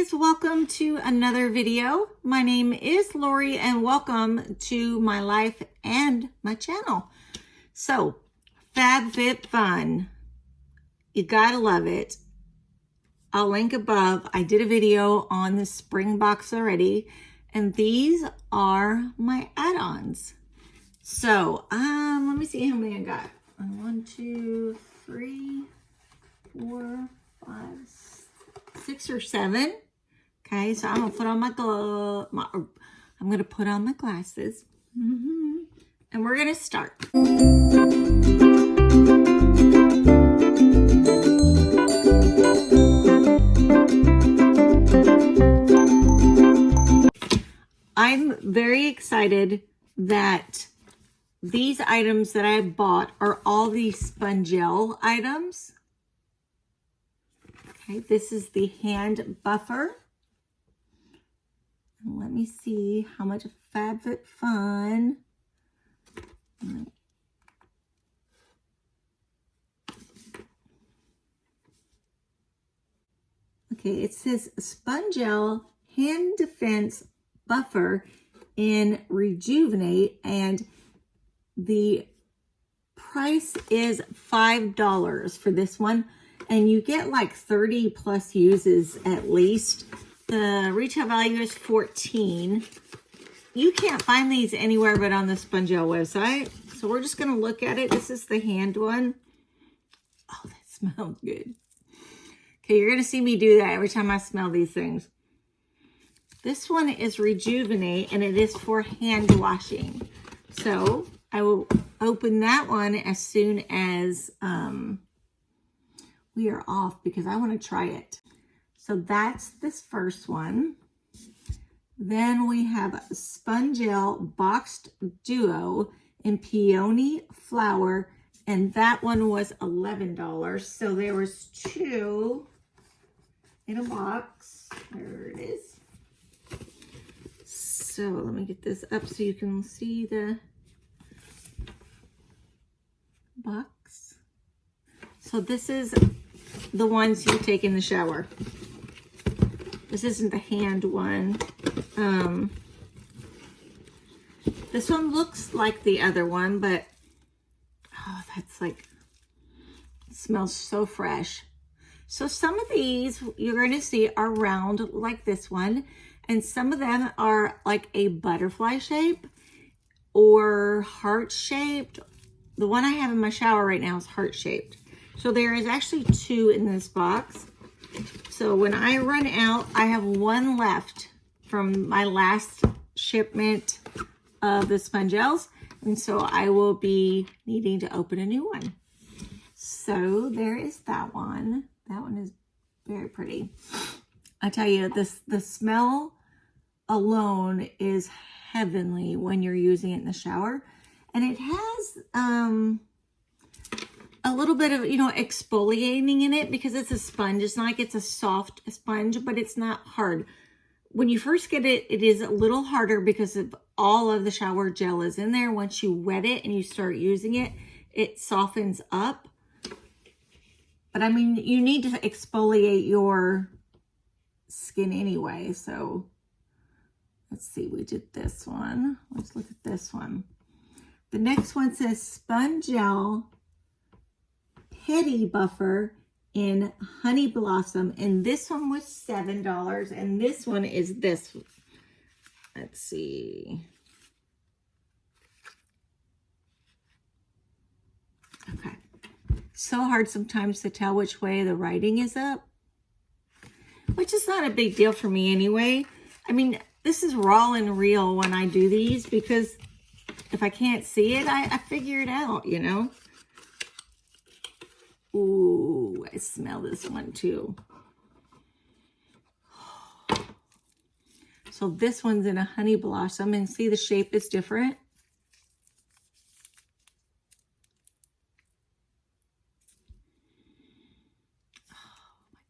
guys, welcome to another video. My name is Lori and welcome to my life and my channel. So, FabFitFun, you gotta love it. I'll link above. I did a video on the spring box already, and these are my add-ons. So, let me see how many I got. 1, 2, 3, 4, 5, 6 or 7. Okay, so I'm gonna put on I'm gonna put on my glasses, and we're gonna start. I'm very excited that these items that I bought are all these Spongel items. Okay, this is the hand buffer. And let me see how much FabFitFun. Okay, it says Spongel hand defense buffer in Rejuvenate, and the price is $5 for this one. And you get like 30 plus uses at least. The retail value is $14. You can't find these anywhere but on the Spongel website. So we're just going to look at it. This is the hand one. Oh, that smells good. Okay, you're going to see me do that every time I smell these things. This one is Rejuvenate, and it is for hand washing. So I will open that one as soon as we are off, because I want to try it. So that's this first one. Then we have Spongel Boxed Duo in Peony Flower, and that one was $11. So there was 2 in a box. There it is. So let me get this up so you can see the box. So this is the ones you take in the shower. This isn't the hand one. This one looks like the other one, but oh, that's like, it smells so fresh. So some of these you're going to see are round like this one, and some of them are like a butterfly shape or heart shaped. The one I have in my shower right now is heart shaped. So there is actually 2 in this box. So when I run out, I have 1 left from my last shipment of the Spongels. And so I will be needing to open a new one. So there is that one. That one is very pretty. I tell you, the smell alone is heavenly when you're using it in the shower. And it has a little bit of, exfoliating in it, because it's a sponge. It's not like it's a soft sponge, but it's not hard. When you first get it, it is a little harder because of all of the shower gel is in there. Once you wet it and you start using it, it softens up. But I mean, you need to exfoliate your skin anyway. So let's see, we did this one. Let's look at this one. The next one says Spongel Petty Buffer in Honey Blossom, and this one was $7, and this one is this. Let's see. Okay. So hard sometimes to tell which way the writing is up, which is not a big deal for me anyway. I mean, this is raw and real when I do these, because if I can't see it, I figure it out, Ooh, I smell this one too. So this one's in a Honey Blossom, and see the shape is different. Oh my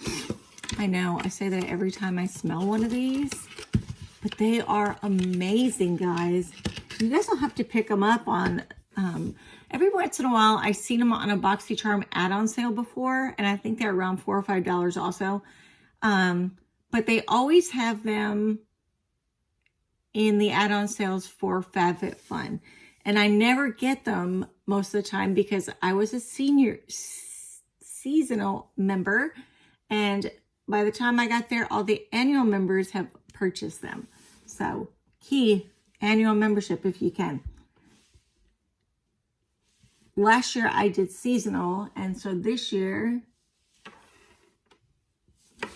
gosh. I know, I say that every time I smell one of these, but they are amazing, guys. You guys will have to pick them up on every once in a while. I've seen them on a BoxyCharm add-on sale before, and I think they're around $4 or $5 also. But they always have them in the add-on sales for FabFitFun. And I never get them most of the time because I was a seasonal member. And by the time I got there, all the annual members have purchased them. So key annual membership if you can. Last year I did seasonal, and so this year I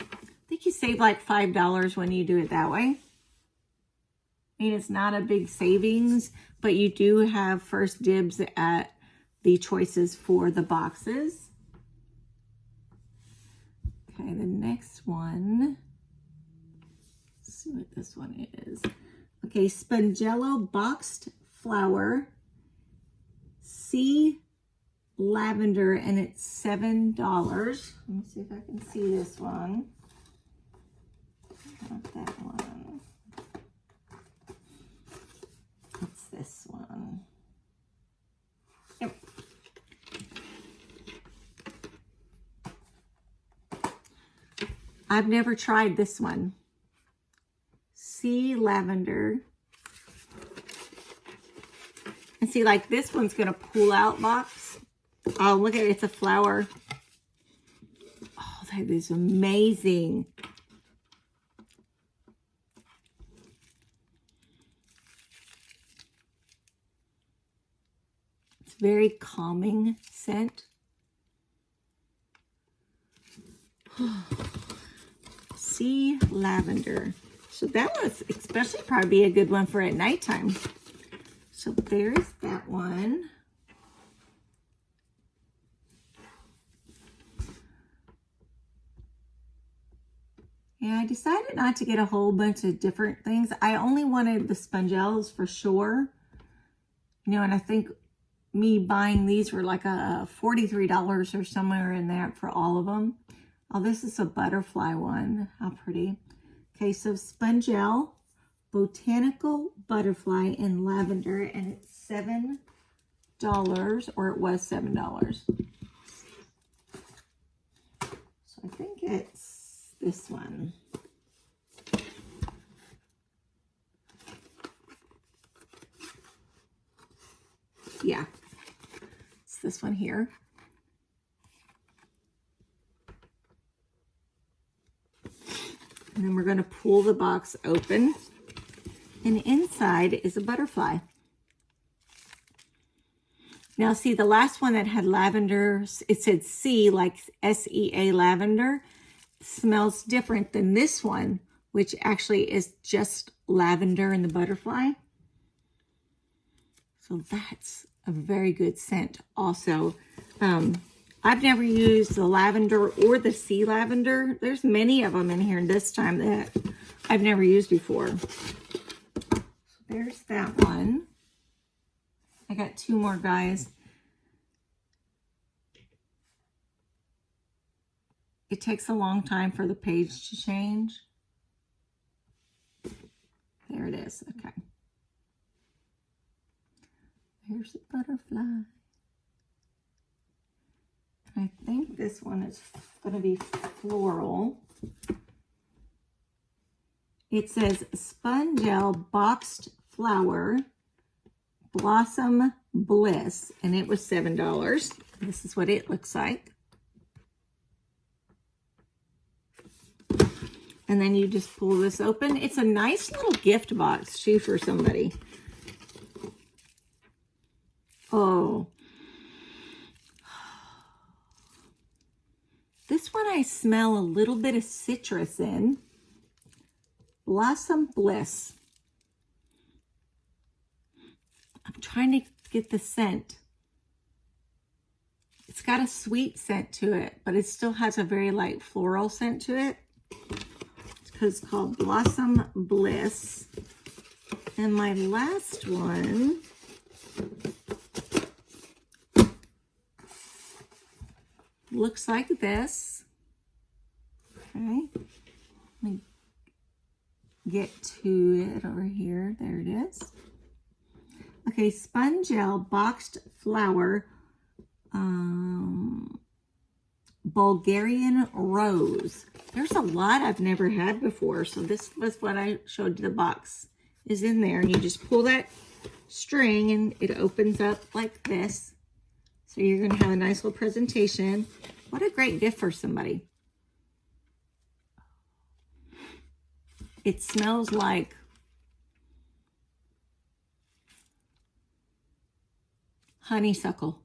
think you save like $5 when you do it that way. I mean, it's not a big savings, but you do have first dibs at the choices for the boxes. Okay, the next one, let's see what this one is. Okay, Spongello Boxed Flower Sea Lavender, and it's $7. Let me see if I can see this one. Not that one. It's this one. Yep. I've never tried this one. Sea Lavender. And see, like this one's going to pull out box. Oh, look at it. It's a flower. Oh, that is amazing. It's very calming scent. Sea Lavender. So that was especially probably be a good one for at nighttime. So there's that one. Yeah, I decided not to get a whole bunch of different things. I only wanted the Spongellos for sure. You know, and I think me buying these were like a $43 or somewhere in there for all of them. Oh, this is a butterfly one. How pretty. Okay, so Spongel Botanical Butterfly in Lavender, and it's $7, or it was $7. So I think it's this one. Yeah, it's this one here. And then we're going to pull the box open. And inside is a butterfly. Now see, the last one that had lavender, it said sea, like S-E-A lavender, smells different than this one, which actually is just lavender in the butterfly. So that's a very good scent also. I've never used the lavender or the sea lavender. There's many of them in here this time that I've never used before. There's that one. I got two more, guys. It takes a long time for the page to change. There it is. Okay. Here's the butterfly. I think this one is going to be floral. It says Spongel Boxed Flower Blossom Bliss, and it was $7. This is what it looks like. And then you just pull this open. It's a nice little gift box too for somebody. Oh. This one I smell a little bit of citrus in. Blossom Bliss. I'm trying to get the scent. It's got a sweet scent to it, but it still has a very light floral scent to it. It's called Blossom Bliss. And my last one looks like this. Okay. Let me get to it over here. There it is. Okay, Spongel Boxed Flower Bulgarian Rose. There's a lot I've never had before. So this was what I showed you. The box is in there. And you just pull that string and it opens up like this. So you're going to have a nice little presentation. What a great gift for somebody. It smells like honeysuckle.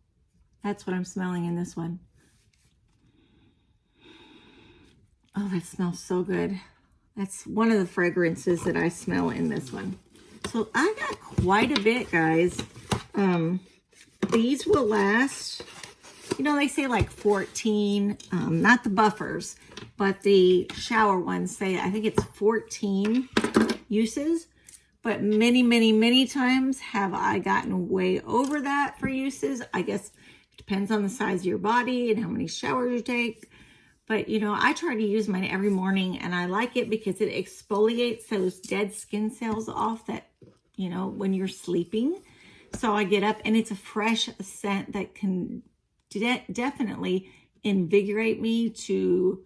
That's what I'm smelling in this one. Oh, that smells so good. That's one of the fragrances that I smell in this one. So I got quite a bit, guys. These will last, you know, they say like 14, not the buffers, but the shower ones say, I think it's 14 uses. But many, many, many times have I gotten way over that for uses. I guess it depends on the size of your body and how many showers you take. But, you know, I try to use mine every morning, and I like it because it exfoliates those dead skin cells off that, you know, when you're sleeping. So I get up, and it's a fresh scent that can definitely invigorate me to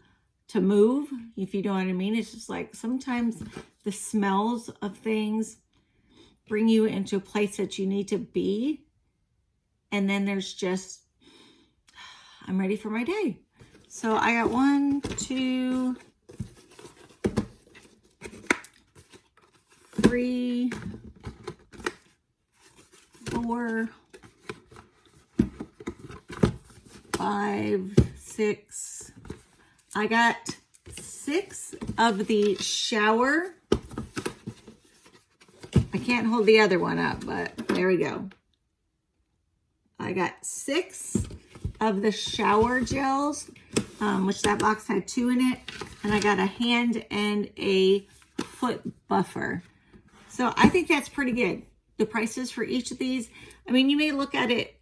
move, if you know what I mean. It's just like sometimes the smells of things bring you into a place that you need to be. And then there's just, I'm ready for my day. So I got 1, 2, 3, 4, 5, 6. I got 6 of the shower. I can't hold the other one up, but there we go. I got 6 of the shower gels, which that box had 2 in it. And I got a hand and a foot buffer. So I think that's pretty good. The prices for each of these, I mean, you may look at it,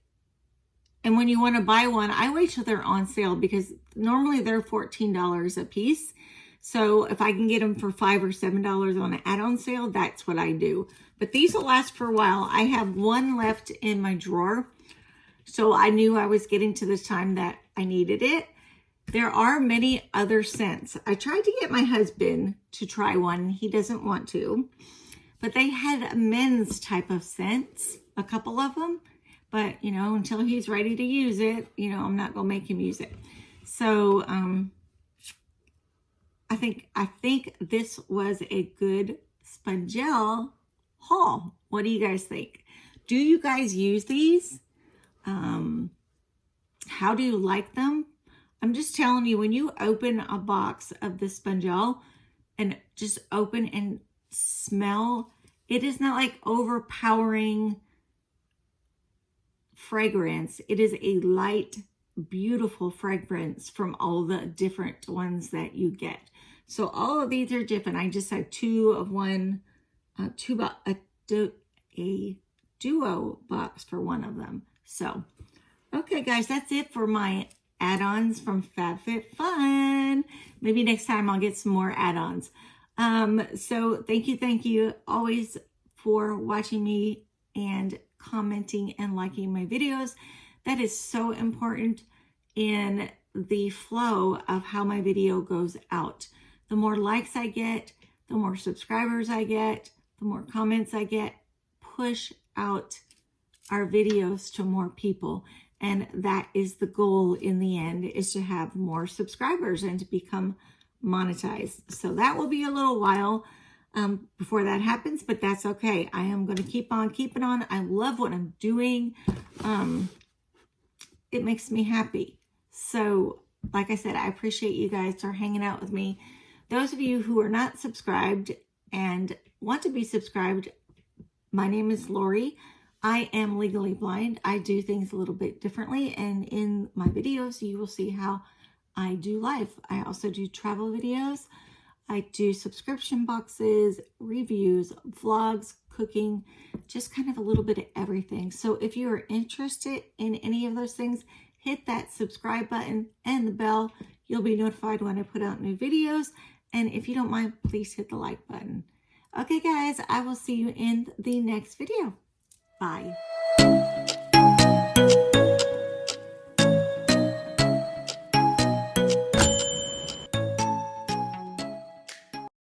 and when you want to buy one, I wait till they're on sale because normally they're $14 a piece. So if I can get them for $5 or $7 on an add-on sale, that's what I do. But these will last for a while. I have one left in my drawer. So I knew I was getting to the time that I needed it. There are many other scents. I tried to get my husband to try one. He doesn't want to. But they had men's type of scents, a couple of them. But, you know, until he's ready to use it, you know, I'm not going to make him use it. So, I think this was a good Spongel haul. What do you guys think? Do you guys use these? How do you like them? I'm just telling you, when you open a box of the Spongel and just open and smell, it is not like overpowering fragrance. It is a light, beautiful fragrance from all the different ones that you get. So all of these are different. I just had 2 of one, a duo box for one of them. So, okay, guys, that's it for my add-ons from FabFitFun. Maybe next time I'll get some more add-ons. So thank you always for watching me and commenting and liking my videos. That is so important in the flow of how my video goes out. The more likes I get, the more subscribers I get, the more comments I get, push out our videos to more people. And that is the goal in the end, is to have more subscribers and to become monetized. So that will be a little while before that happens, but that's okay. I am going to keep on keeping on. I love what I'm doing. It makes me happy. So like I said, I appreciate you guys for hanging out with me. Those of you who are not subscribed and want to be subscribed, my name is Lori. I am legally blind. I do things a little bit differently, and in my videos you will see how I do life. I also do travel videos. I do subscription boxes, reviews, vlogs, cooking, just kind of a little bit of everything. So if you are interested in any of those things, hit that subscribe button and the bell. You'll be notified when I put out new videos. And if you don't mind, please hit the like button. Okay, guys, I will see you in the next video. Bye.